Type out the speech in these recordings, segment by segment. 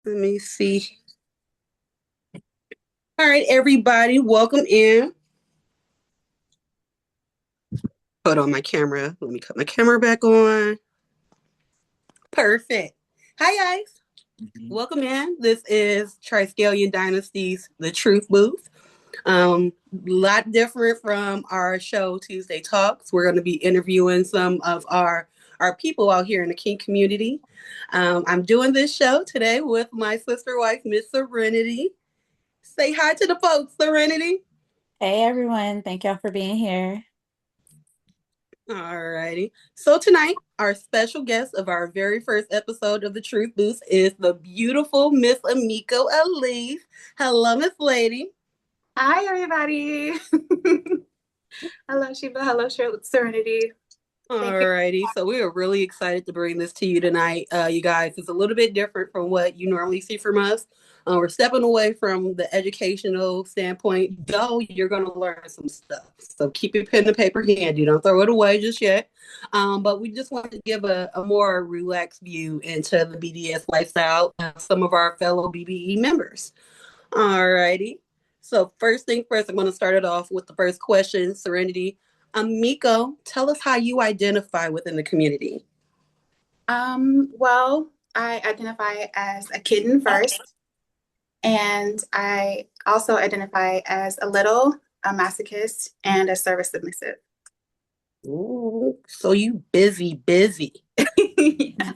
Let me see. All right, everybody, welcome in. Hold on my camera. Let me cut my camera back on. Perfect. Hi, guys. Welcome in. This is Triskelion Dynasty's The Truth Booth. Lot different from our show Tuesday Talks. We're going to be interviewing some of our people out here in the kink community. I'm doing this show today with my sister wife, Miss Serenity. Say hi to the folks, Serenity. Hey everyone, thank y'all for being here. All righty. So tonight, our special guest of our very first episode of the Truth Boost is the beautiful Miss Amiko Alise. Hello, Miss Lady. Hi, everybody. Hello, Sheba. Hello, Serenity. Thank you. Alrighty, so we are really excited to bring this to you tonight. You guys, it's a little bit different from what you normally see from us. We're stepping away from the educational standpoint, though you're going to learn some stuff. So keep your pen and paper handy. Don't throw it away just yet. But we just wanted to give a more relaxed view into the BDS lifestyle of some of our fellow BBE members. Alrighty. So first thing first, I'm going to start it off with the first question, Serenity. Miko, tell us how you identify within the community. Well, I identify as a kitten first, and I also identify as a masochist, and a service submissive. Ooh, so you busy. Yeah.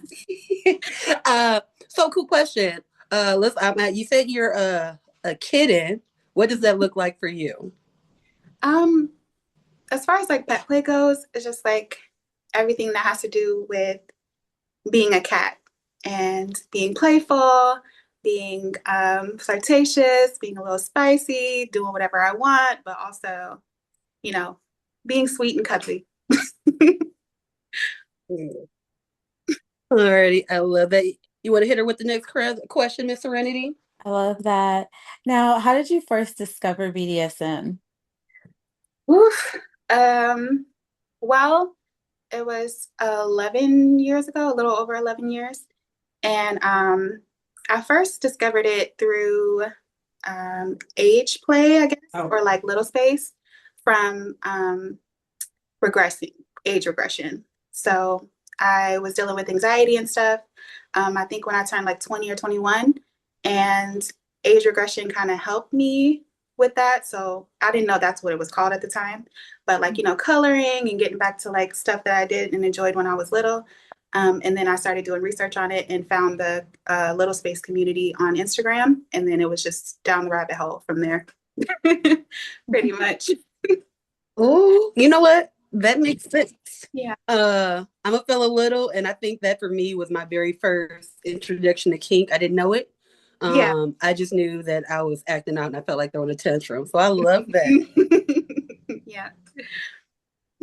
So cool question. Let's. You said you're a kitten. What does that look like for you? Um, as far as like pet play goes, it's just like everything that has to do with being a cat and being playful, being flirtatious, being a little spicy, doing whatever I want, but also, you know, being sweet and cuddly. Alrighty, I love that. You want to hit her with the next question, Miss Serenity? I love that. Now, how did you first discover BDSM? Oof. Um, well, it was 11 years ago, a little over 11 years. And I first discovered it through age play, I guess, or like little space from regressing, age regression. So I was dealing with anxiety and stuff. I think when I turned like 20 or 21, and age regression kind of helped me with that. So I didn't know that's what it was called at the time, but like, coloring and getting back to like stuff that I did and enjoyed when I was little. And then I started doing research on it and found the Little Space community on Instagram. And then it was just down the rabbit hole from there, pretty much. Oh, you know what? That makes sense. Yeah. I'm a fellow little, and I think that for me was my very first introduction to kink. I didn't know it. Yeah. I just knew that I was acting out and I felt like throwing a tantrum. So I love that. Yeah.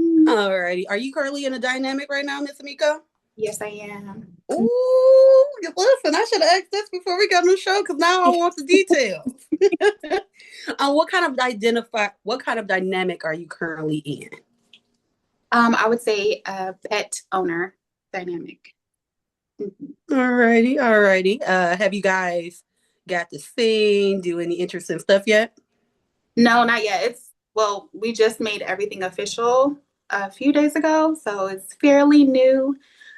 Alrighty. Are you currently in a dynamic right now, Miss Amiko? Yes, I am. Ooh, listen, I should have asked this before we got on the show because now I want the details. What kind of dynamic are you currently in? I would say a pet owner dynamic. Mhm. Alrighty. Have you guys got to sing, do any interesting stuff yet? No, not yet. Well, we just made everything official a few days ago, so it's fairly new.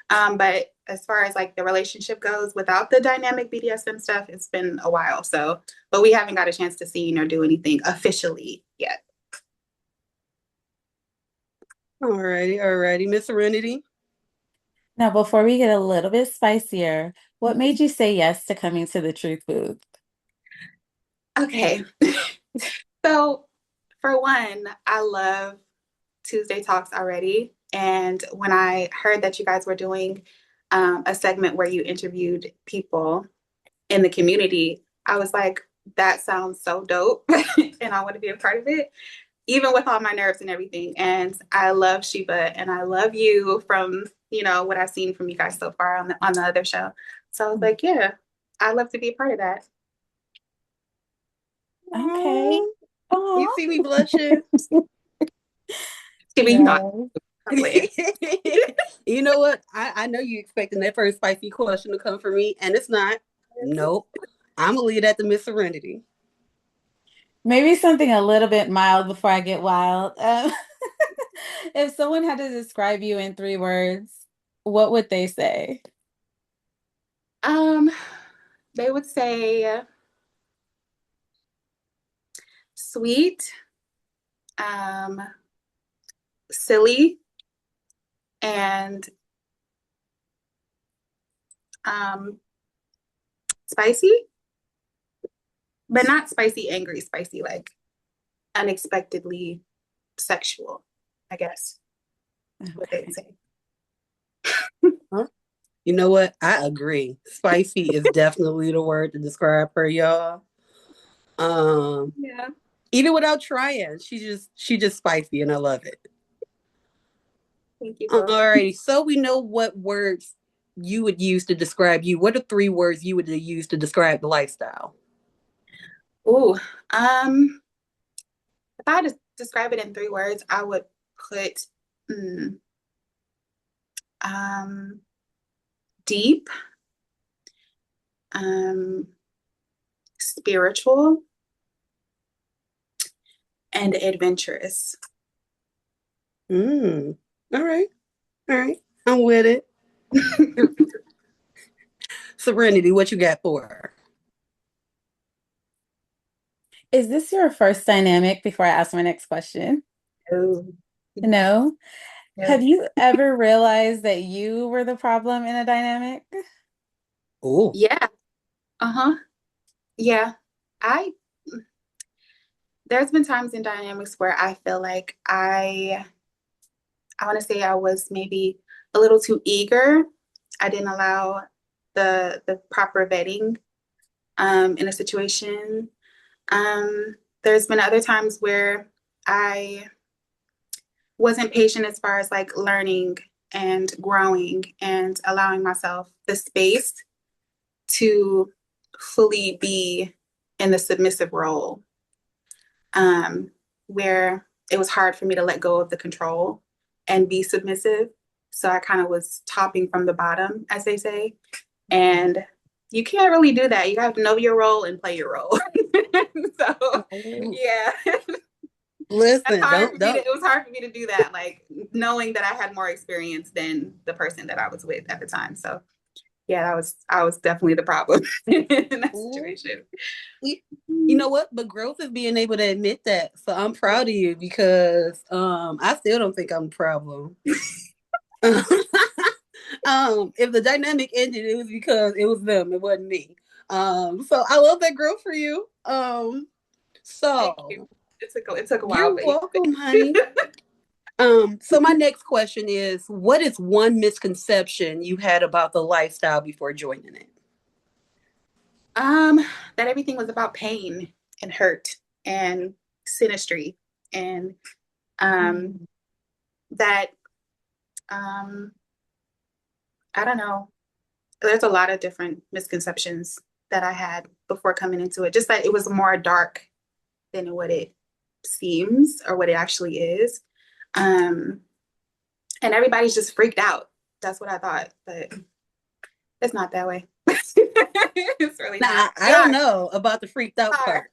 But as far as like the relationship goes, without the dynamic BDSM stuff, it's been a while. So, but we haven't got a chance to sing or do anything officially yet. Alrighty. Miss Serenity. Now, before we get a little bit spicier, what made you say yes to coming to the Truth Booth? Okay. So, for one, I love Tuesday Talks already. And when I heard that you guys were doing a segment where you interviewed people in the community, I was like, that sounds so dope. And I want to be a part of it, even with all my nerves and everything. And I love Sheba and I love you from, what I've seen from you guys so far on the other show. So I was like, yeah, I'd love to be a part of that. Okay. You Oh, see me blushing? Sheba, yes. You know what? I know you expecting that first spicy question to come from me, and it's not. Nope. I'm gonna leave that to Miss Serenity. Maybe something a little bit mild before I get wild. If someone had to describe you in 3 words, what would they say? Um, they would say sweet, um, silly, and um, spicy, but not spicy, angry, spicy, like unexpectedly sexual, I guess, what they would Okay. say. Huh? You know what? I agree. Spicy is definitely the word to describe her, y'all. Um, Yeah. Even without trying, she just spicy, and I love it. Thank you both. Alrighty, so we know what words you would use to describe you. What are 3 words you would use to describe the lifestyle? Ooh, if I had to describe it in 3 words, I would put mm, um, deep, um, spiritual, and adventurous. Mm. All right, all right, I'm with it. Serenity, what you got for her? Is this your first dynamic before I ask my next question? Oh, No. no. Have you ever realized that you were the problem in a dynamic? Oh, Yeah. Uh-huh. Yeah. I there's been times in dynamics where I feel like I want to say I was maybe a little too eager. I didn't allow the proper vetting in a situation. There's been other times where I wasn't patient as far as like learning and growing and allowing myself the space to fully be in the submissive role, um, where it was hard for me to let go of the control and be submissive. So I kind of was topping from the bottom, as they say. And you can't really do that. You have to know your role and play your role. So yeah. That's listen, hard don't for me to, don't. it was hard for me to do that, like knowing that I had more experience than the person that I was with at the time. So yeah, I was definitely the problem in that Ooh, situation. you know what? But growth is being able to admit that. So I'm proud of you because I still don't think I'm a problem. If the dynamic ended, it was because it was them, it wasn't me. So I love that growth for you. Thank you. So It took a while, you're but welcome, honey. So my next question is, what is one misconception you had about the lifestyle before joining it? um, that everything was about pain and hurt and sinistry and um Mm. that um I don't know. There's a lot of different misconceptions that I had before coming into it. Just that it was more dark than what it seems or what it actually is. Um, and everybody's just freaked out. That's what I thought, but it's not that way. It's really not. Now I We don't are, know about the freaked out are part.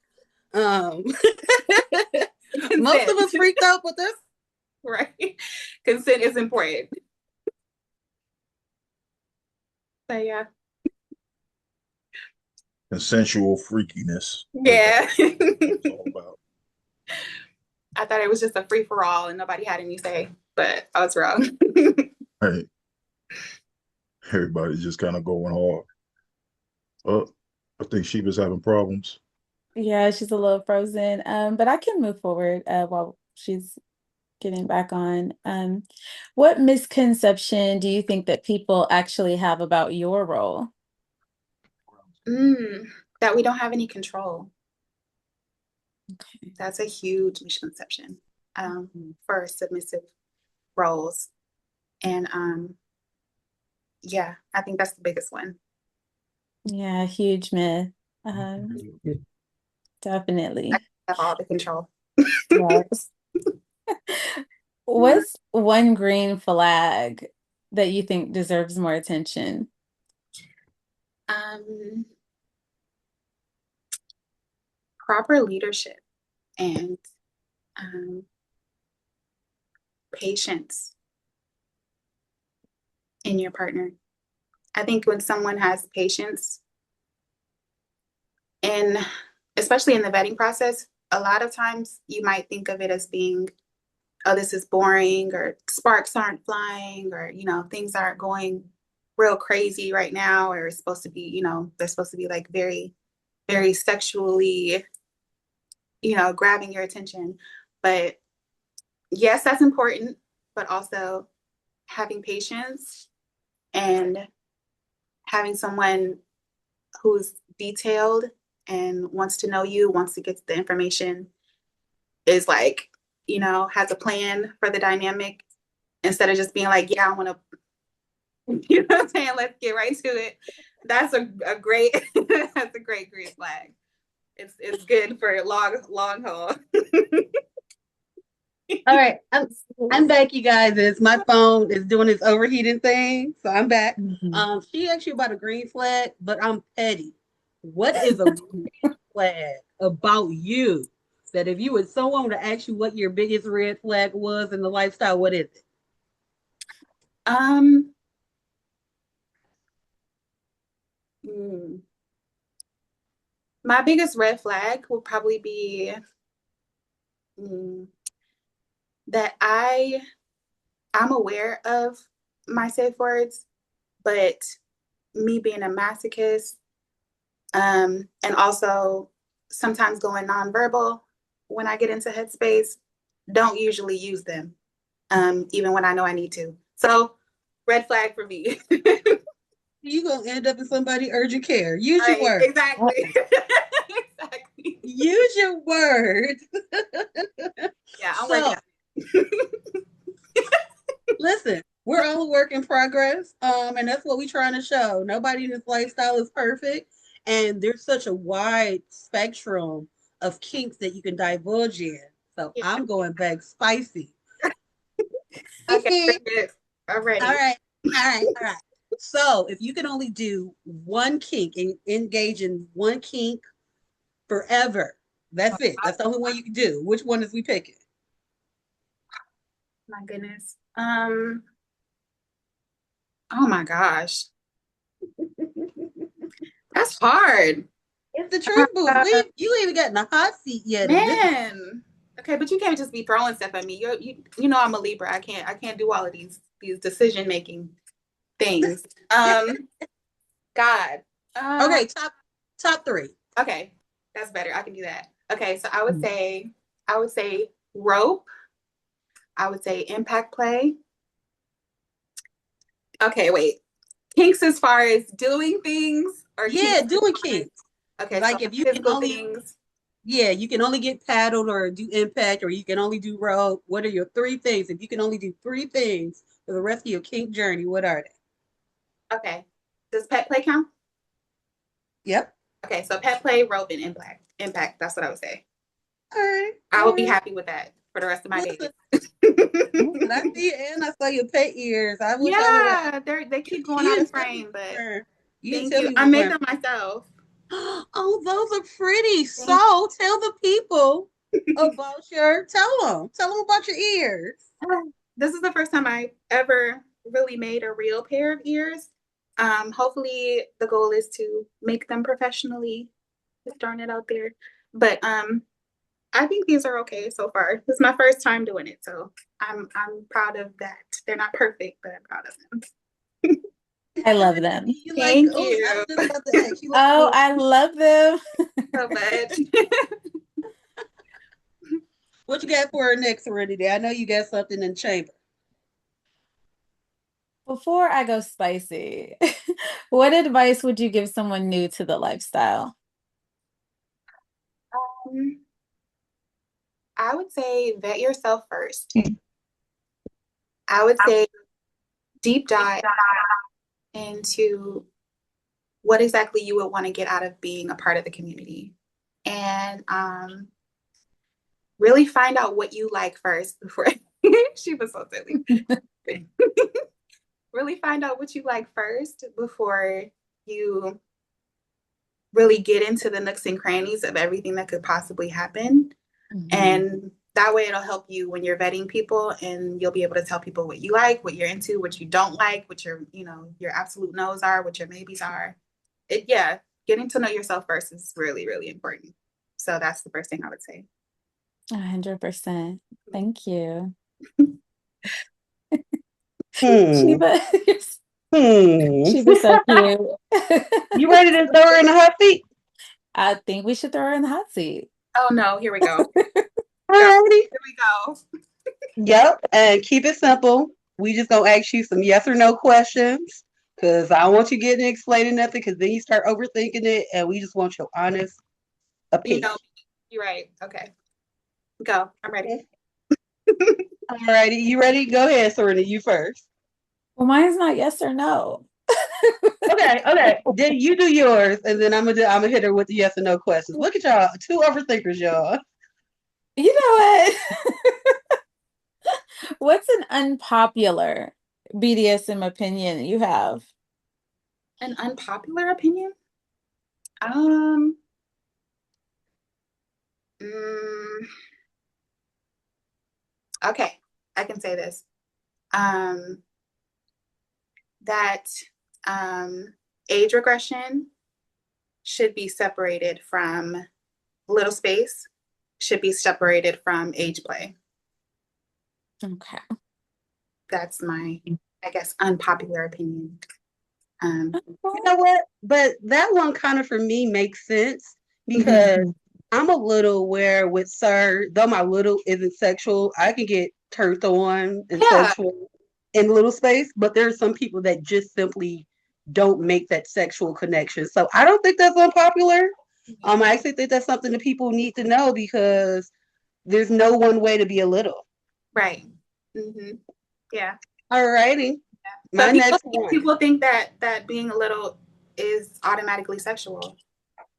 Um, most of consent, us freaked out with this. right? Consent is important. But yeah, Consensual freakiness. That's yeah. what it's all about. I thought it was just a free for all and nobody had any say, but I was wrong. Hey, everybody's just kind of going hard. I think Sheba's having problems. Yeah, she's a little frozen. But I can move forward while she's getting back on. What misconception do you think that people actually have about your role? Mm, that we don't have any control. Okay. That's a huge misconception for submissive roles. And yeah, I think that's the biggest one. Yeah, huge myth. I Definitely. have all the control. Yes. What's one green flag that you think deserves more attention? Um, proper leadership and patience in your partner. I think when someone has patience, and especially in the vetting process, a lot of times you might think of it as being, oh, this is boring, or sparks aren't flying, or, you know, things aren't going real crazy right now, or it's supposed to be, you know, they're supposed to be like very, very sexually, you know, grabbing your attention. But yes, that's important, but also having patience and having someone who's detailed and wants to know you, wants to get the information, is like, you know, has a plan for the dynamic instead of just being like, yeah, I want to, you know what I'm saying? Let's get right to it. That's a great, that's a great green flag. It's good for long haul. All right, I'm back, you guys. It's my phone is doing its overheating thing, so I'm back. She asked you about a green flag, but I'm petty. What is a green flag about you that if you would someone were to ask you what your biggest red flag was in the lifestyle, what is it? My biggest red flag will probably be that I'm aware of my safe words, but me being a masochist, and also sometimes going nonverbal when I get into headspace, don't usually use them, even when I know I need to. So red flag for me. You're going to end up in somebody urgent care. Use Right, your words. exactly. Exactly. Use your words. Yeah, I'm working. Listen, we're all a work in progress. And that's what we're trying to show. Nobody in this lifestyle is perfect. And there's such a wide spectrum of kinks that you can divulge in. So yeah. I'm going back spicy. Okay, all right. All right. So if you can only do one kink and engage in one kink forever, that's it. That's the only one you can do. Which one is we picking? My goodness. Oh my gosh. That's hard. It's the truth, boo. You ain't even got in the hot seat yet. Man. Okay, but you can't just be throwing stuff at me. You know I'm a Libra. I can't do all of these decision making things. God. Okay, top three. Okay, that's better. I can do that. Okay, so I would say rope. I would say impact play. Okay, wait. Kinks as far as doing things, or doing kinks. Okay, like so if you can only things. Yeah, you can only get paddled or do impact, or you can only do rope. What are your three things? If you can only do three things for the rest of your kink journey, what are they? Okay. Does pet play count? Yep. Okay, so pet play, rope, and impact. Impact, that's what I would say. All right. I will be happy with that for the rest of my days. I see, and I saw your pet ears. I wish I would. They keep going out of frame, but thank you. I made them myself. Oh, those are pretty. So tell the people about tell them about your ears. This is the first time I ever really made a real pair of ears. Hopefully the goal is to make them professionally, just throwing it out there. But I think these are okay so far. This is my first time doing it, so I'm proud of that. They're not perfect, but I'm proud of them. I love them. Thank you. Oh, I love them so much. What you got for her next, Serenity? I know you got something in the chamber. Before I go spicy, what advice would you give someone new to the lifestyle? I would say vet yourself first. I would say deep dive into what exactly you would want to get out of being a part of the community. And really find out what you like first before she was so silly. Really find out what you like first before you really get into the nooks and crannies of everything that could possibly happen. And that way it'll help you when you're vetting people, and you'll be able to tell people what you like, what you're into, what you don't like, what your, your absolute no's are, what your maybes are. Getting to know yourself first is really, really important. So that's the first thing I would say. 100%. Thank you. Hmm. Sheba's so cute. You ready to throw her in the hot seat? I think we should throw her in the hot seat. Oh no, here we go. Alrighty. Here we go. Yep, and keep it simple. We just gonna ask you some yes or no questions, because I don't want you getting explaining nothing, because then you start overthinking it, and we just want your honest opinion. You're right. Okay. Go. I'm ready. Alrighty, you ready? Go ahead, Serenity, you first. Well, mine's not yes or no. Okay. Then you do yours, and then I'm gonna hit her with the yes or no questions. Look at y'all, 2 overthinkers, y'all. You know what? What's an unpopular BDSM opinion you have? An unpopular opinion? Okay, I can say this. That age regression should be separated from little space, should be separated from age play. Okay. That's my, I guess, unpopular opinion. You know what? But that one kind of for me makes sense, because I'm a little where with Sir, though my little isn't sexual, I can get turned on and sexual in little space, but there are some people that just simply don't make that sexual connection. So I don't think that's unpopular. I actually think that's something that people need to know, because there's no one way to be a little. Right. Yeah. Alrighty. My next one. People think that being a little is automatically sexual,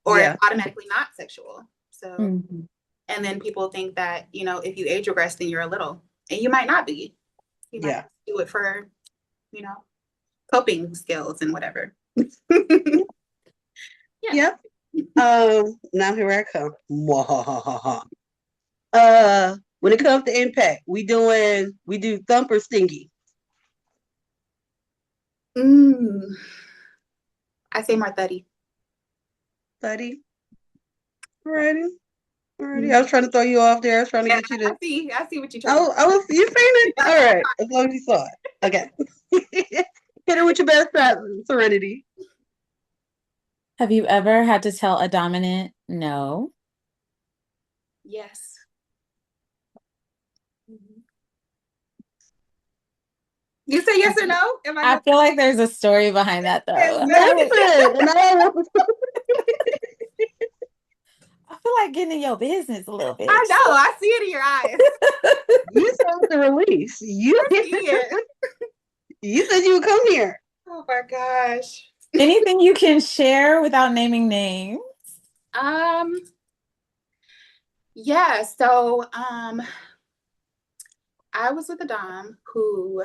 or automatically not sexual. So, and then people think that, if you age regress, then you're a little, and you might not be. You might do it for, coping skills and whatever. Yep. Now here I come. When it comes to impact, we do thump or stingy? I say more thuddy. Alrighty. I was trying to throw you off there. I was trying to get you to. I see what you're trying to do. You seen it? All right. As long as you saw it. Okay. Hit her with your best shot, Serenity. Have you ever had to tell a dominant no? Yes. You say yes or no? I feel like there's a story behind that, though. I feel like getting in your business a little bit. I know. I see it in your eyes. You saw the release. You said you would come here. Oh my gosh. Anything you can share without naming names? Yeah. So, I was with a dom who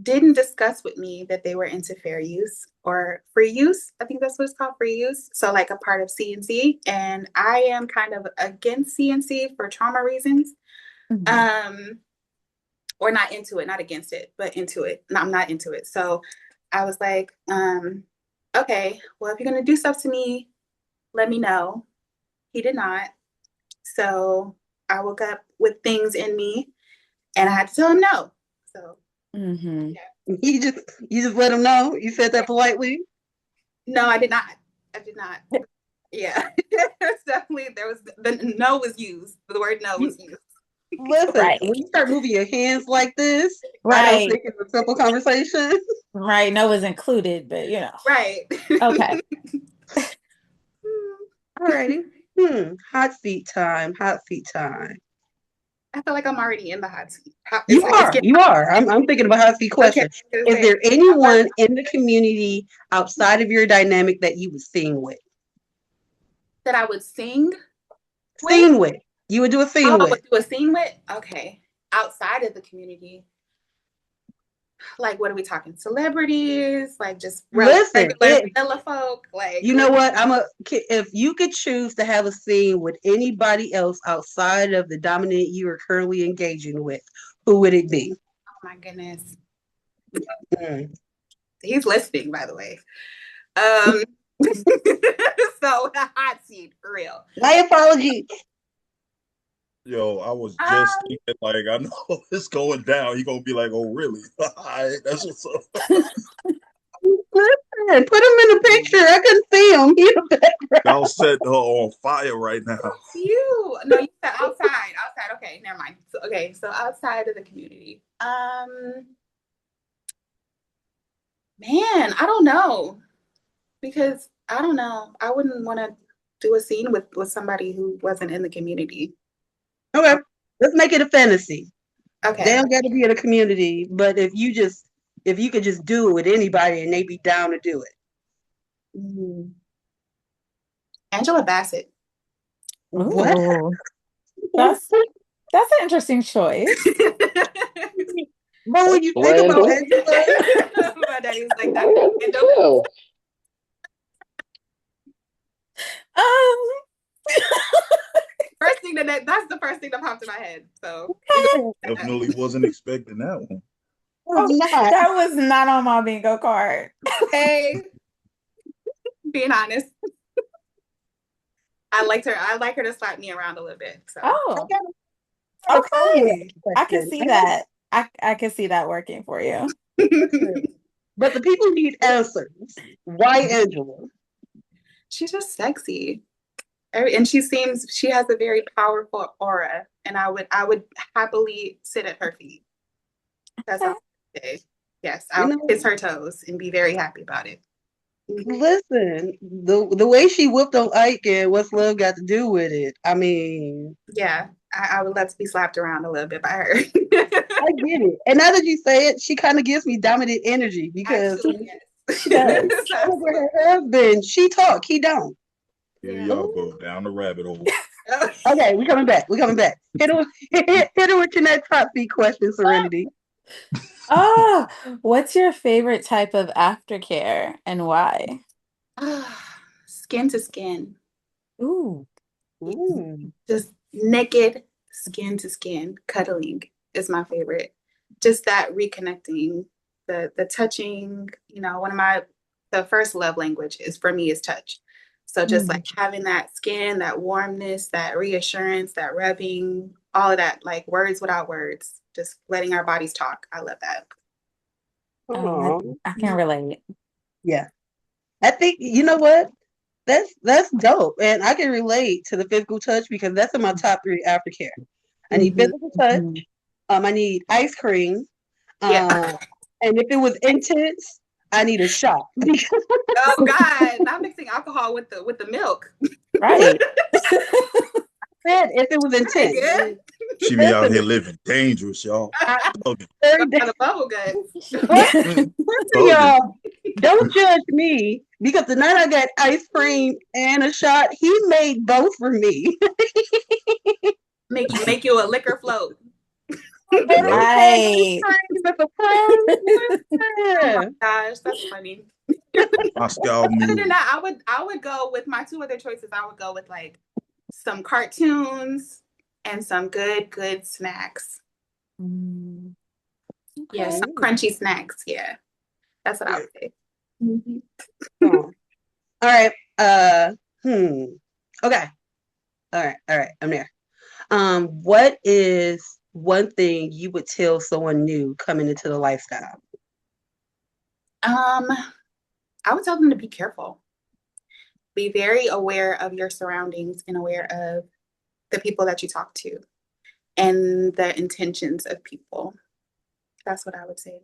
didn't discuss with me that they were into fair use or free use. I think that's what it's called, free use. So like a part of CNC, and I am kind of against CNC for trauma reasons. Or not into it, not against it, but into it. No, I'm not into it. So I was like, okay, well, if you're going to do stuff to me, let me know. He did not. So I woke up with things in me, and I had to tell him no. So you just let him know. You said that politely. No, I did not. Yeah. Definitely the no was used. The word no was used. Listen, when you start moving your hands like this, I don't think it's a simple conversation. Right. No was included, but Right. Okay. Alrighty. Hot seat time. I feel like I'm already in the hot seat. You are. I'm thinking of a hot seat question. Okay, is there anyone in the community outside of your dynamic that you would sing with? That I would sing with? You would do a scene with? I would do a scene with? Okay. Outside of the community. Like, what are we talking? Celebrities? Like, just Listen, regular vanilla folk? Like, you know what? If you could choose to have a scene with anybody else outside of the dominant you are currently engaging with, who would it be? oh my goodness. Mm. He's listening, by the way. So hot seat for real. My apologies. Yo, I was just thinking, like, I know it's going down. You're gonna be like, oh, really? All right, that's what's up. Listen, put him in the picture. I couldn't see him. He in the background. Y'all set her on fire right now. No, you said outside. Outside. Okay, never mind. So outside of the community. Man, I don't know. Because I don't know. I wouldn't want to do a scene with somebody who wasn't in the community. Okay, let's make it a fantasy. Okay. They don't got to be in a community, but if you could just do it with anybody and they be down to do it. Mm-hmm. Angela Bassett. What? That's an interesting choice. What would you think about Angela? My daddy was like that. First thing that's the first thing that popped in my head. So Definitely wasn't expecting that one. That was not on my bingo card. Okay. Being honest. I like her to slap me around a little bit. So. Oh. Okay. I can see that. I can see that working for you. But the people need answers. Why Angela? She's just sexy. And she has a very powerful aura, and I would happily sit at her feet. That's all I say. Yes, I would kiss her toes and be very happy about it. Listen, the way she whooped on Ike and what's love got to do with it? I mean, yeah, I would love to be slapped around a little bit by her. I get it. And now that you say it, she kind of gives me dominant energy because actually, yes. with her husband, she talk, he don't. Here y'all go down the rabbit hole. Okay, we coming back. Hit her with your next hot seat question, Serenity. What's your favorite type of aftercare and why? Skin to skin. Ooh. Just naked, skin to skin, cuddling is my favorite. Just that reconnecting, the touching. The first love language is touch. So just like having that skin, that warmness, that reassurance, that rubbing, all of that, like words without words, just letting our bodies talk. I love that. Oh, I can relate. Yeah. I think, you know what? That's dope. And I can relate to the physical touch because that's in my top 3 aftercare. I need physical touch. I need ice cream. And if it was intense, I need a shot. Oh God, not mixing alcohol with the milk. Right. If it was intense. She be out here living dangerous, y'all. The bubble guts. Y'all, don't judge me because the night I got ice cream and a shot, he made both for me. Make you a liquor float. Right. Oh gosh, that's funny. Moscow Other than that, I would go with my 2 other choices. I would go with like some cartoons and some good snacks. Yeah, some crunchy snacks. Yeah, that's what I would say. All right. Okay. All right. I'm there. What is one thing you would tell someone new coming into the lifestyle? I would tell them to be careful. Be very aware of your surroundings and aware of the people that you talk to and the intentions of people. That's what I would say.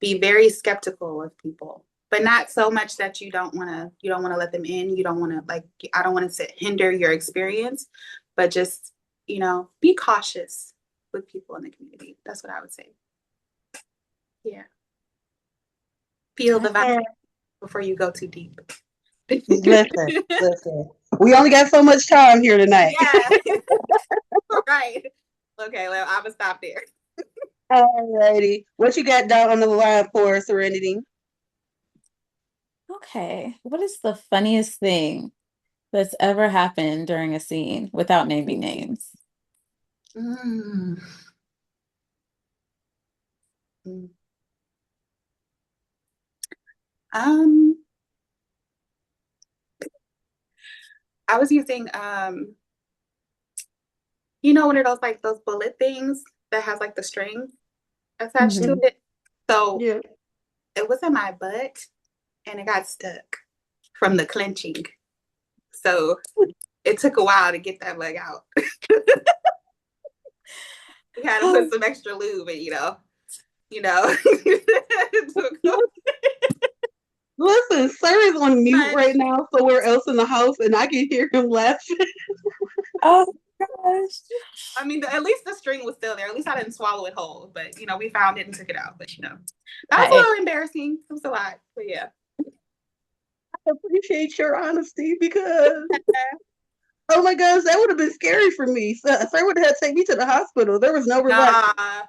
Be very skeptical of people, but not so much that you don't want to let them in. You don't want to I don't want to hinder your experience, but just, be cautious with people in the community. That's what I would say. Yeah. Feel the vibe before you go too deep. Listen. We only got so much time here tonight. Yeah. Right. Okay, I'm gonna stop there. Alrighty. What you got down on the line for Serenity? Okay. What is the funniest thing that's ever happened during a scene without naming names? Mm. Mm. Um, I was using one of those like those bullet things that has like the string attached to Mhm. it. So Yeah. it was in my butt and it got stuck from the clenching. So it took a while to get that leg out. We had to put some extra lube and Listen, sir is on mute But, right now somewhere else in the house, and I can hear him laughing. Oh gosh. I mean, at least the string was still there. At least I didn't swallow it whole. But we found it and took it out. But that was a little embarrassing. It was a lot. But yeah. I appreciate your honesty because, oh my gosh, that would have been scary for me. Sir would have had to take me to the hospital. There was no relax. I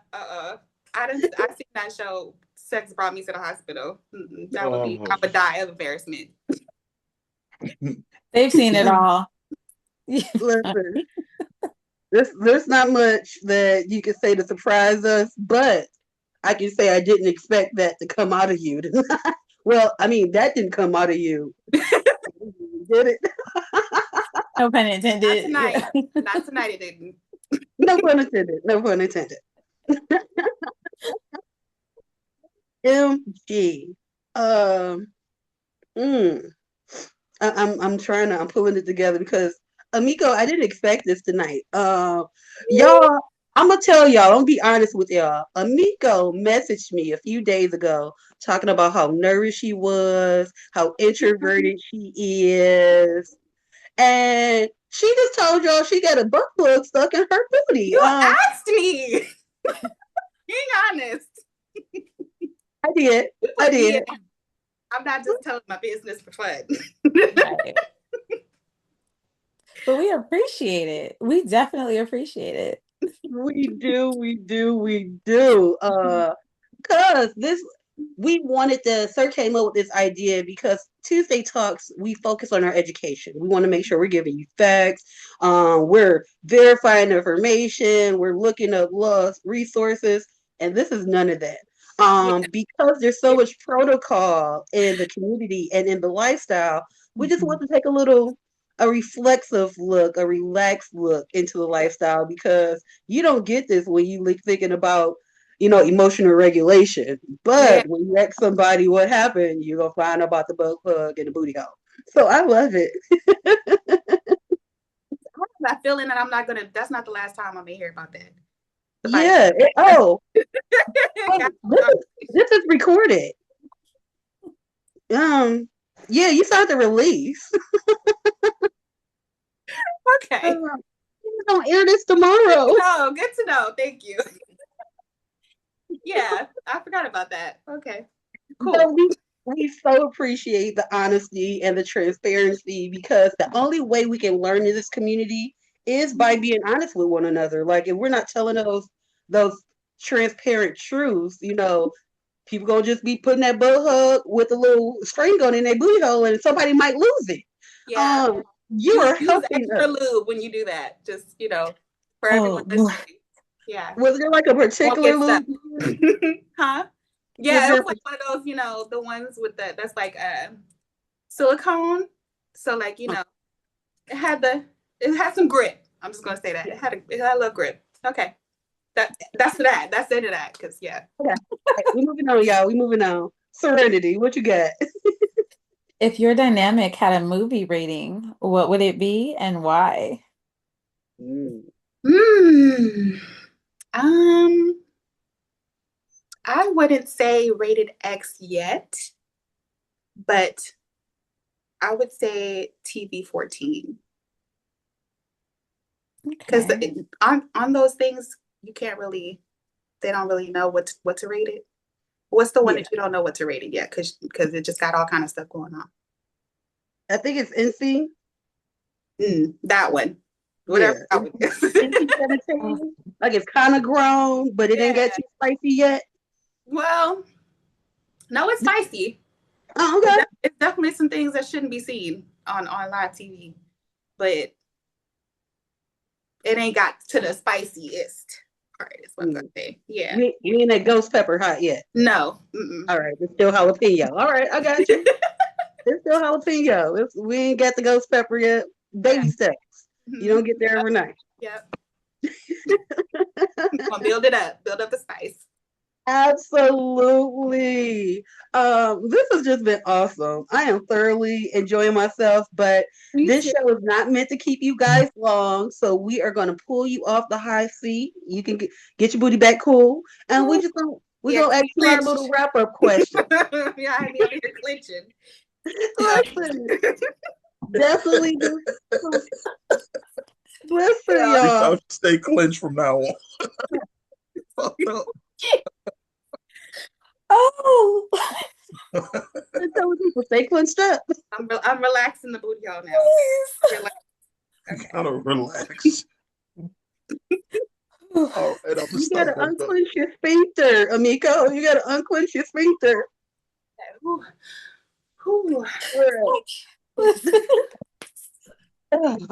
seen that show. Sex brought me to the hospital. That would be. Oh. I would die of embarrassment. They've seen it all. Listen, there's not much that you can say to surprise us, but I can say I didn't expect that to come out of you. Well, I mean, that didn't come out of you. Did it? No pun intended. Not tonight. Not tonight. It didn't. No pun intended. No pun intended. MG. Um. Mm. I'm pulling it together because Amiko, I didn't expect this tonight. Y'all, I'm gonna tell y'all, I'm gonna be honest with y'all. Amiko messaged me a few days ago talking about how nervous she was, how introverted she is, and she just told y'all she got a butt plug stuck in her booty. You asked me. Being honest. I did. I did. Yeah. I'm not just telling my business for fun. Right. But we appreciate it. We definitely appreciate it. We do. Cause Sir came up with this idea because Tuesday Talks, we focus on our education. We want to make sure we're giving you facts. We're verifying information. We're looking up laws, resources, and this is none of that. Because there's so much protocol in the community and in the lifestyle, we just want to take a reflexive look, a relaxed look into the lifestyle because you don't get this when you thinking about emotional regulation. But when you ask somebody what happened, you're gonna find out about the butt plug and the booty hole. So I love it. That feeling that that's not the last time I'm gonna hear about that. Yeah. This is recorded. Yeah, you saw the release. Okay. We're gonna air this tomorrow. Good to know. Thank you. Yeah, I forgot about that. Okay. Cool. So we so appreciate the honesty and the transparency because the only way we can learn in this community is by being honest with one another. Like if we're not telling those transparent truths, people gonna just be putting that butt hug with a little string on in their booty hole and somebody might lose it. Yeah. You are use helping extra us. lube when you do that. Just, for everyone listening. Yeah. Was there like a particular lube? Huh? Yeah, it was like one of those, the ones with that's like silicone. So like, it had some grip. I'm just gonna say that. It had a little grip. Okay. That's that. That's the end of that. Cause yeah. Okay. We're moving on, y'all. We're moving on. Serenity, what you got? If your dynamic had a movie rating, what would it be and why? I wouldn't say rated X yet, but I would say TV 14. Because on those things, they don't really know what to rate it. What's the one that you don't know what to rate it yet? Because it just got all kind of stuff going on. I think it's NC. That one. Whatever. Yeah. Like it's kind of grown, but it didn't get too spicy yet. Well, no, it's spicy. Oh, okay. It's definitely some things that shouldn't be seen on live TV, but it ain't got to the spiciest part. Is what I'm gonna say. Yeah. You ain't that ghost pepper hot yet. No. All right, it's still jalapeno. All right, I got you. It's still jalapeno. We ain't got the ghost pepper yet. Baby steps. You don't get there overnight. Yep. Gonna build it up. Build up the spice. Absolutely. This has just been awesome. I am thoroughly enjoying myself, but this show is not meant to keep you guys long, so we are going to pull you off the high seat. You can get your booty back cool, and we're gonna ask you our little wrap up question. Yeah, I need to hear clinching. Listen, definitely. Listen, y'all. Stay clenched from now on. Oh. I'm telling people, stay clenched up. I'm relaxing the booty hole now. Relax. Okay. Gotta relax. All right, you gotta unclench your sphincter, Amiko. You gotta unclench your sphincter. All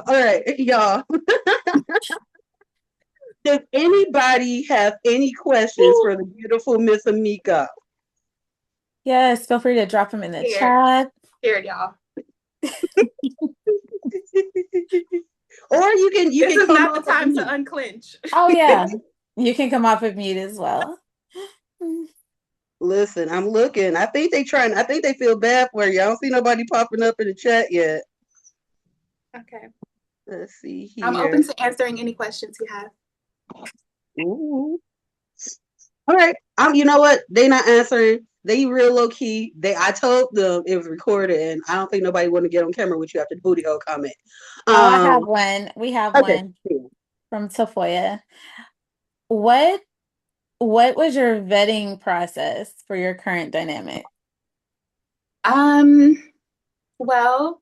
right, y'all. Does anybody have any questions for the beautiful Miss Amiko? Yes, feel free to drop them in the chat. Here, y'all. Or you can this is come not the time to unclench. Oh yeah, you can come off of mute as well. Listen, I'm looking. I think they feel bad for you. I don't see nobody popping up in the chat yet. Okay. Let's see here. I'm open to answering any questions you have. Ooh. All right. You know what? They not answering. They real low key. I told them it was recorded, and I don't think nobody want to get on camera with you after the booty hole comment. I have one. We have one from Tafoya. What was your vetting process for your current dynamic? Well,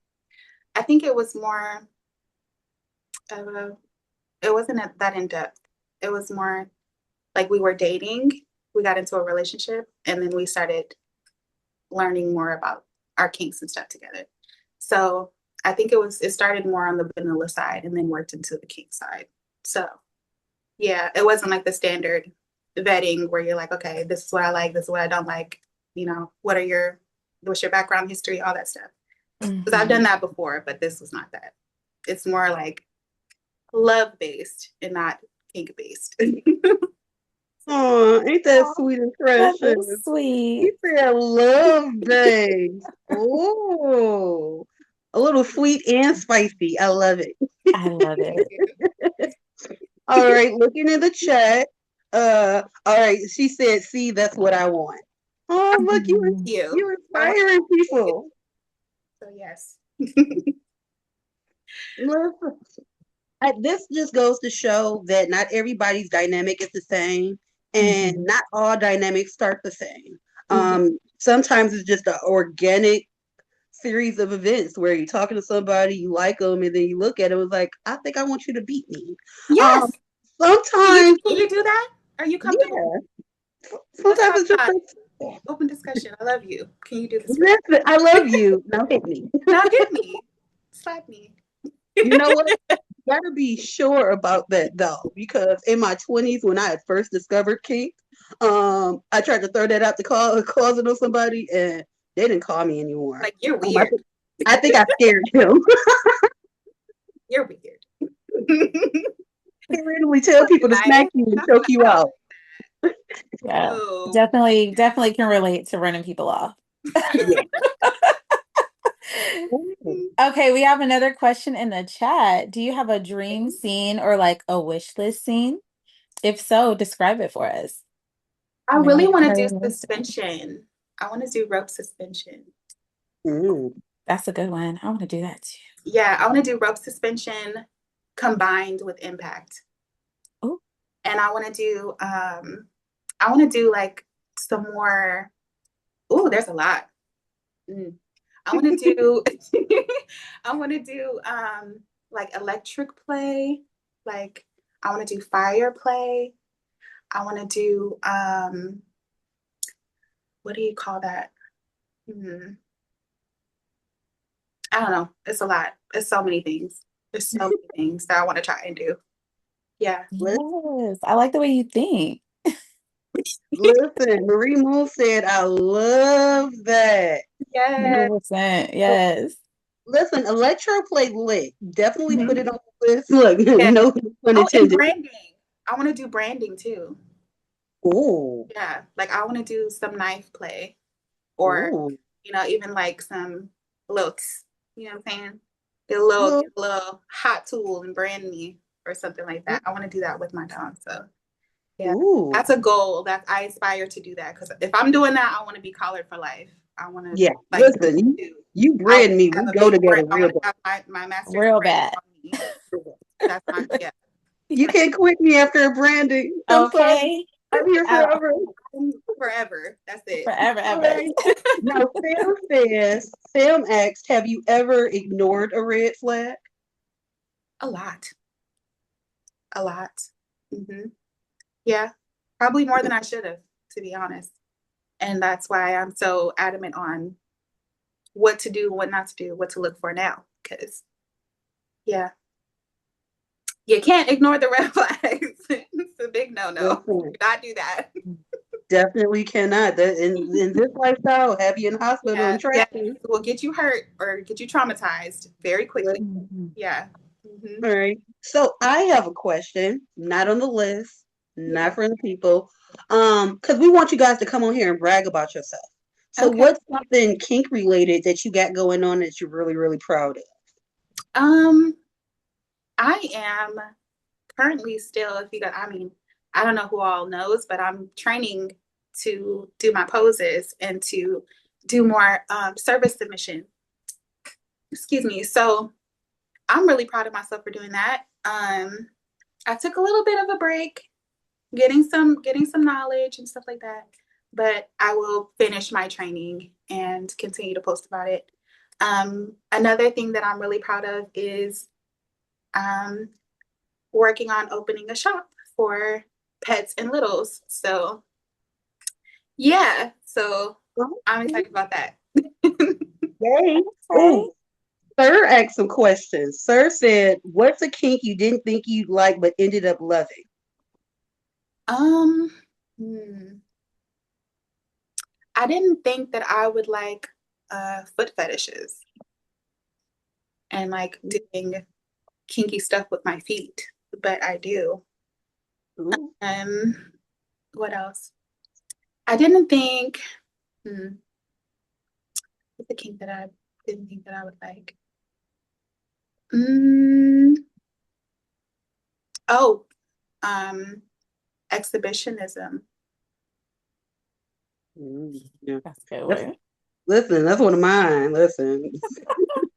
I think it was more. It wasn't that in depth. It was more like we were dating. We got into a relationship, and then we started learning more about our kinks and stuff together. So I think it started more on the vanilla side and then worked into the kink side. So yeah, it wasn't like the standard vetting where you're like, okay, this is what I like, this is what I don't like, what's your background history, all that stuff. Because I've done that before, but this was not that. It's more like love-based and not kink-based. Oh, ain't that sweet and precious? That's sweet. You said love-based. Oh, a little sweet and spicy. I love it. I love it. All right, looking in the chat. All right, she said, "See, that's what I want." Oh, look, you're inspiring people. So yes. Listen, this just goes to show that not everybody's dynamic is the same, and not all dynamics start the same. Sometimes it's just an organic series of events where you're talking to somebody, you like them, and then you look at them, it's like, I think I want you to beat me. Yes. Sometimes can you do that? Are you comfortable? Yeah. Sometimes it's just open discussion. I love you. Can you do this? Listen, I love you. Now hit me. Now hit me. Slap me. You know what? You gotta be sure about that though, because in my 20s when I had first discovered kink, I tried to throw that out the closet on somebody, and they didn't call me anymore. Like, you're weird. I think I scared him. You're weird. They randomly tell people to smack you and choke you out. Yeah, definitely can relate to running people off. Okay, we have another question in the chat. Do you have a dream scene or like a wish list scene? If so, describe it for us. I really want to do suspension. I want to do rope suspension. That's a good one. I want to do that too. Yeah, I want to do rope suspension combined with impact. Oh. And I want to do like some more. Oh, there's a lot. I want to do like electric play. Like I want to do fire play. I want to do what do you call that? I don't know. It's a lot. It's so many things. There's so many things that I want to try and do. Yeah. Yes, I like the way you think. Listen, Marie Moon said, I love that. Yeah. 100%. Yes. Listen, electroplay lit. Definitely put it Mhm. on the list. Look, Yeah. no pun Oh, and intended. branding. I want to do branding too. Ooh, Yeah. Like I want to do some knife play or, ooh. even like some looks, you know what I'm saying? Well, Get a little hot tool and brand me or something like that. I want to do that with my dog. So yeah, ooh. that's a goal that I aspire to do that. Because if I'm doing that, I want to be collared for life. I want to Yeah, like listen, do. you I want brand me. to have We a go big together brand. I real want to bad. have my master's Real brand bad. on me. That's my yeah. You can't quit me after a branding. I'm sorry. Okay. I'm here forever. Forever. That's it. Forever, All ever. right. Now, Sam asked, have you ever ignored a red flag? A lot. A lot. Yeah. Probably more than I should have, to be honest. And that's why I'm so adamant on what to do, what not to do, what to look for now. Because, yeah, you can't ignore the red flags. It's a big no-no. Do Listen, not do that. definitely cannot. That in this lifestyle, have you in the hospital Yeah, and yeah. tracking. It will get you hurt or get you traumatized very quickly. Mhm. Yeah. All right. So I have a question, not on the list, not Yeah. for the people. Because we want you guys to come on here and brag about yourself. So Okay. what's something kink related that you got going on that you're really, really proud of? Um, I am currently still, if you got, I don't know who all knows, but I'm training to do my poses and to do more service submission. Excuse me. So I'm really proud of myself for doing that. I took a little bit of a break, getting some knowledge and stuff like that. But I will finish my training and continue to post about it. Another thing that I'm really proud of is um, working on opening a shop for pets and littles. So yeah, so I'm excited about that. Yay. Okay. Ooh, Sir asked some questions. Sir said, what's a kink you didn't think you'd like but ended up loving? Um, I didn't think that I would like foot fetishes and like doing kinky stuff with my feet, but I do. Ooh. What else? I didn't think, hmm, what's the kink that I didn't think that I would like? Mm, oh, um, exhibitionism. Yeah. That's a good That's, word. listen, that's one of mine. Listen.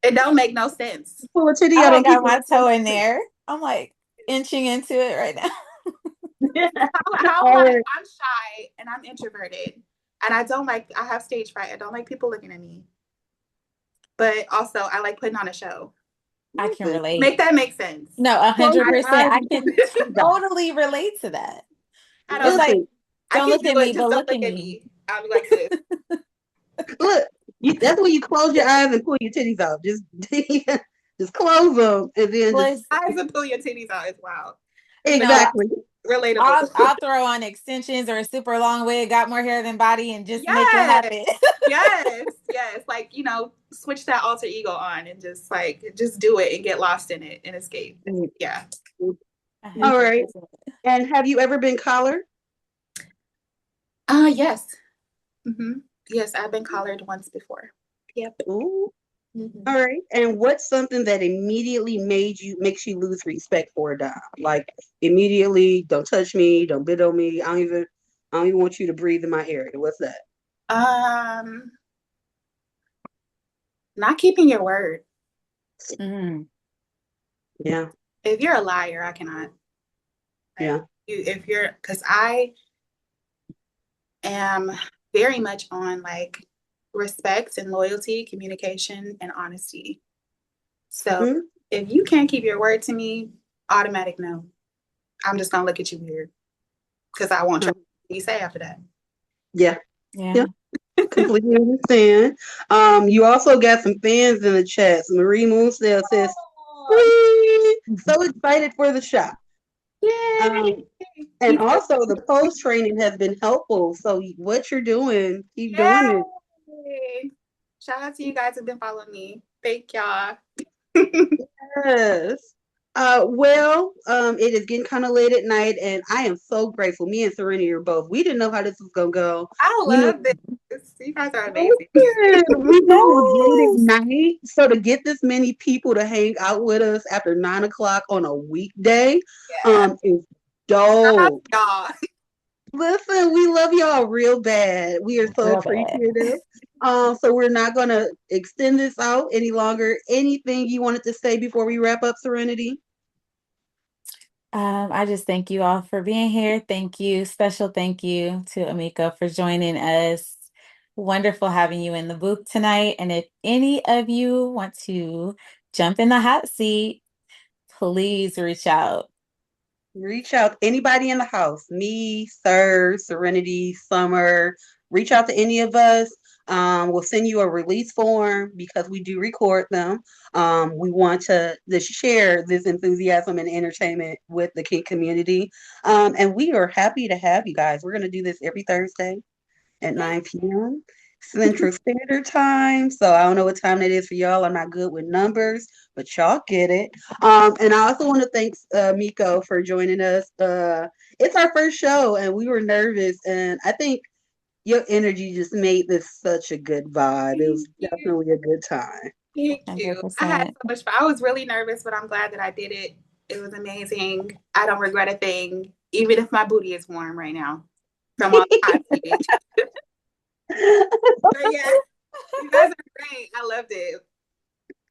It don't make no sense. Pull a titty I out on like got people. my toe in there. I'm like inching into it right now. How am All I? right. I'm shy and I'm introverted, and I have stage fright. I don't like people looking at me, but also I like putting on a show. I can Listen, relate. Make that make sense. No, close your 100%. eyes I and can put your titties out. totally relate to that. I It's don't. like, Listen, I don't can look do at it. me, Just but don't look look at at me. me. I'll be like this. look, that's when you close your eyes and pull your titties out. Just close them and then just Plus, Eyes and pull your titties out as well. you know, exactly. Relatable. I'll throw on extensions or a super long wig, got more hair than body, and just make it Yes, happen. yes. Like switch that alter ego on and just do it and get lost in it and escape. Yeah. All right. 100%. And have you ever been collared? Yes. Yes, I've been collared once before. Yep. Ooh. Mhm. All right. And what's something that immediately makes you lose respect for a dom? Like immediately, don't touch me, don't bid on me. I don't even want you to breathe in my area. What's that? Um, Not keeping your word. Mm. Yeah. If you're a liar, I cannot. Yeah. Because I am very much on like respect and loyalty, communication and honesty. So Hmm? if you can't keep your word to me, automatic no. I'm just gonna look at you weird because I won't trust what you say after that. Yeah. Yeah. Completely understand. You also got some fans in the chat. Marie Moonsdale says, "Whee! So excited for the shop." Yay! And also the post training has been helpful. So what you're doing, keep doing it. Shout out to you guys who've been following me. Thank y'all. Yes. It is getting kind of late at night, and I am so grateful. Me and Serenity are both. We didn't know how this was gonna go. I love this. You guys are amazing. We knew it was late at night, so to get this many people to hang out with us after 9 o'clock on a weekday, is dope. Y'all. Listen, we love y'all real bad. We are so appreciative. So we're not gonna extend this out any longer. Anything you wanted to say before we wrap up, Serenity? I just thank you all for being here. Thank you. Special thank you to Amiko for joining us. Wonderful having you in the booth tonight. And if any of you want to jump in the hot seat, please reach out. Reach out. Anybody in the house, me, Sir, Serenity, Summer, reach out to any of us. We'll send you a release form because we do record them. We want to share this enthusiasm and entertainment with the kink community. And we are happy to have you guys. We're going to do this every Thursday at 9 p.m. Central Standard Time. So I don't know what time that is for y'all. I'm not good with numbers, but y'all get it. And I also want to thank Miko for joining us. It's our first show, and we were nervous, and I think your energy just made this such a good vibe. It was definitely a good time. Thank you. 100%. I had so much fun. I was really nervous, but I'm glad that I did it. It was amazing. I don't regret a thing, even if my booty is warm right now from all the hot tea. But yeah, you guys are great. I loved it.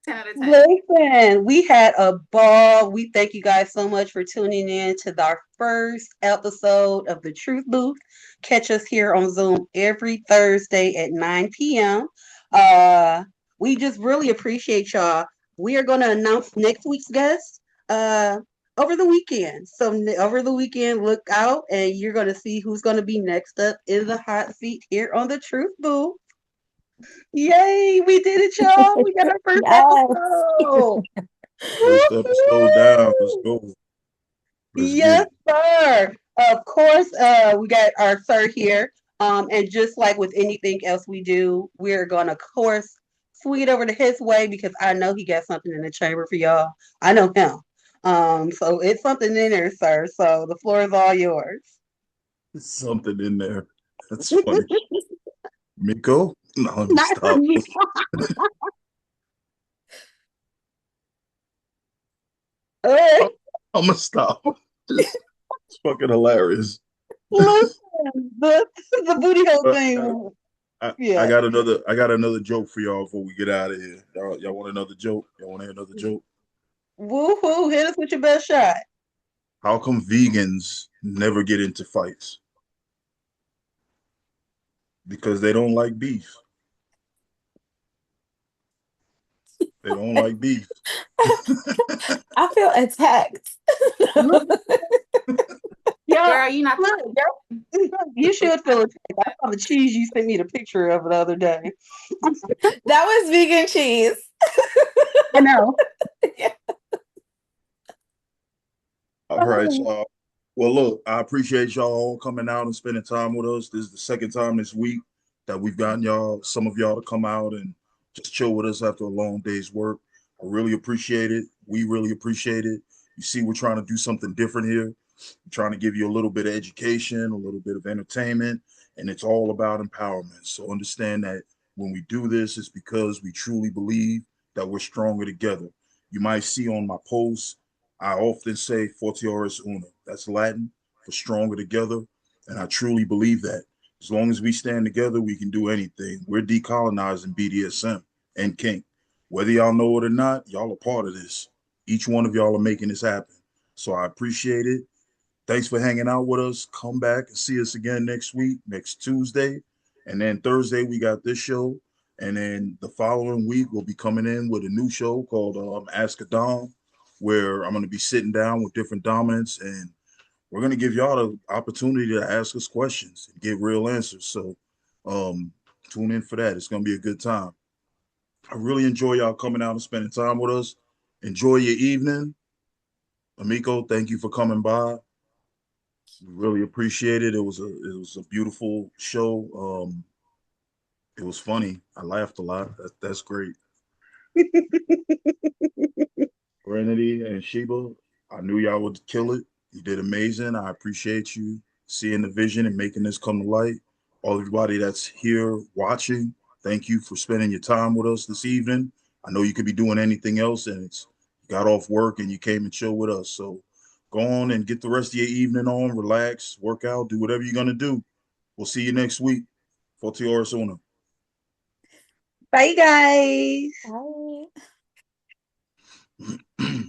10 out of 10. Listen, we had a ball. We thank you guys so much for tuning in to our first episode of the Truth Booth. Catch us here on Zoom every Thursday at 9 p.m. We just really appreciate y'all. We are going to announce next week's guest over the weekend. So over the weekend, look out, and you're going to see who's going to be next up in the hot seat here on the Truth Booth. Yay, we did it, y'all. We got our first episode. First episode down. Let's go. Yes, sir. Of course, we got our sir here. And just like with anything else we do, we're gonna, of course, swing it over to his way because I know he got something in the chamber for y'all. I know him. So it's something in there, sir. So the floor is all yours. There's something in there. That's funny. Miko? No, let me Not stop. me. I'm gonna stop. It's fucking hilarious. Listen, the booty hole thing. I got another joke for y'all before we get out of here. Y'all want another joke? Y'all want to hear another joke? Woohoo! Hit us with your best shot. How come vegans never get into fights? Because they don't like beef. They don't like beef. I feel attacked. Girl, you not. You should feel attacked. I saw the cheese you sent me the picture of the other day. That was vegan cheese. I know. Yeah. All right, y'all. Well, look, I appreciate y'all all coming out and spending time with us. This is the second time this week that we've gotten some of y'all to come out and just chill with us after a long day's work. I really appreciate it. We really appreciate it. You see, we're trying to do something different here. We're trying to give you a little bit of education, a little bit of entertainment, and it's all about empowerment. So understand that when we do this, it's because we truly believe that we're stronger together. You might see on my posts, I often say Fortioris Una. That's Latin for stronger together. And I truly believe that. As long as we stand together, we can do anything. We're decolonizing BDSM and kink. Whether y'all know it or not, y'all are part of this. Each one of y'all are making this happen. So I appreciate it. Thanks for hanging out with us. Come back and see us again next week, next Tuesday. And then Thursday, we got this show. And then the following week, we'll be coming in with a new show called Ask a Dom, where I'm going to be sitting down with different dominants, and we're going to give y'all the opportunity to ask us questions and get real answers. So tune in for that. It's going to be a good time. I really enjoy y'all coming out and spending time with us. Enjoy your evening. Amiko, thank you for coming by. We really appreciate it. It was a beautiful show. It was funny. I laughed a lot. That's great. Serenity and Sheba, I knew y'all would kill it. You did amazing. I appreciate you seeing the vision and making this come to light. All everybody that's here watching, thank you for spending your time with us this evening. I know you could be doing anything else, and it's you got off work and you came and chill with us. So go on and get the rest of your evening on, relax, work out, do whatever you're gonna do. We'll see you next week. Forty horas una. Bye, guys. Bye.